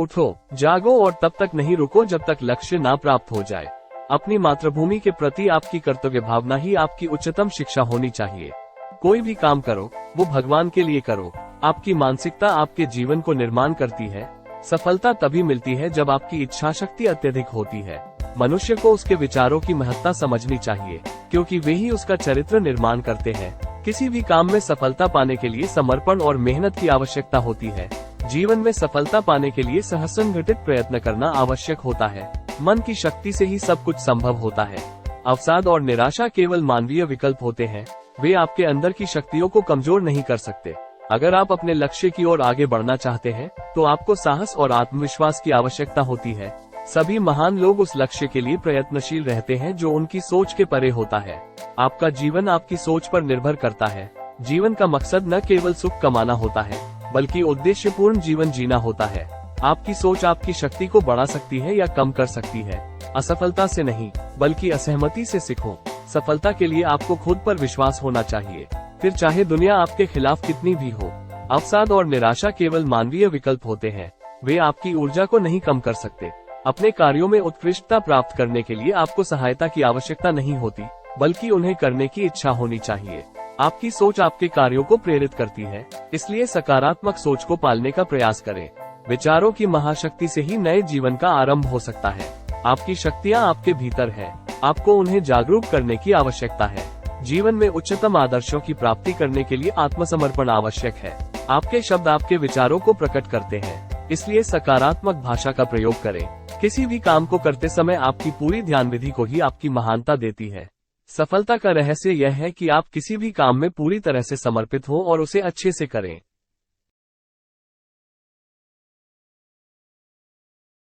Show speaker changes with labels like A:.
A: उठो, जागो और तब तक नहीं रुको जब तक लक्ष्य ना प्राप्त हो जाए। अपनी मातृभूमि के प्रति आपकी कर्तव्य भावना ही आपकी उच्चतम शिक्षा होनी चाहिए। कोई भी काम करो, वो भगवान के लिए करो। आपकी मानसिकता आपके जीवन को निर्माण करती है। सफलता तभी मिलती है जब आपकी इच्छा शक्ति अत्यधिक होती है। मनुष्य को उसके विचारों की महत्ता समझनी चाहिए, क्योंकि वे ही उसका चरित्र निर्माण करते हैं। किसी भी काम में सफलता पाने के लिए समर्पण और मेहनत की आवश्यकता होती है। जीवन में सफलता पाने के लिए सहसंगठित प्रयत्न करना आवश्यक होता है। मन की शक्ति से ही सब कुछ संभव होता है। अवसाद और निराशा केवल मानवीय विकल्प होते हैं, वे आपके अंदर की शक्तियों को कमजोर नहीं कर सकते। अगर आप अपने लक्ष्य की ओर आगे बढ़ना चाहते हैं, तो आपको साहस और आत्मविश्वास की आवश्यकता होती है। सभी महान लोग उस लक्ष्य के लिए प्रयत्नशील रहते हैं जो उनकी सोच के परे होता है। आपका जीवन आपकी सोच पर निर्भर करता है। जीवन का मकसद न केवल सुख कमाना होता है, बल्कि उद्देश्यपूर्ण जीवन जीना होता है। आपकी सोच आपकी शक्ति को बढ़ा सकती है या कम कर सकती है। असफलता से नहीं, बल्कि असहमति से सीखो। सफलता के लिए आपको खुद पर विश्वास होना चाहिए, फिर चाहे दुनिया आपके खिलाफ कितनी भी हो। अवसाद और निराशा केवल मानवीय विकल्प होते हैं, वे आपकी ऊर्जा को नहीं कम कर सकते। अपने कार्यों में उत्कृष्टता प्राप्त करने के लिए आपको सहायता की आवश्यकता नहीं होती, बल्कि उन्हें करने की इच्छा होनी चाहिए। आपकी सोच आपके कार्यों को प्रेरित करती है, इसलिए सकारात्मक सोच को पालने का प्रयास करें। विचारों की महाशक्ति से ही नए जीवन का आरंभ हो सकता है। आपकी शक्तियाँ आपके भीतर है, आपको उन्हें जागरूक करने की आवश्यकता है। जीवन में उच्चतम आदर्शों की प्राप्ति करने के लिए आत्मसमर्पण आवश्यक है। आपके शब्द आपके विचारों को प्रकट करते हैं, इसलिए सकारात्मक भाषा का प्रयोग करें। किसी भी काम को करते समय आपकी पूरी ध्यान विधि को ही आपकी महानता देती है। सफलता का रहस्य यह है कि आप किसी भी काम में पूरी तरह से समर्पित हो और उसे अच्छे से करें।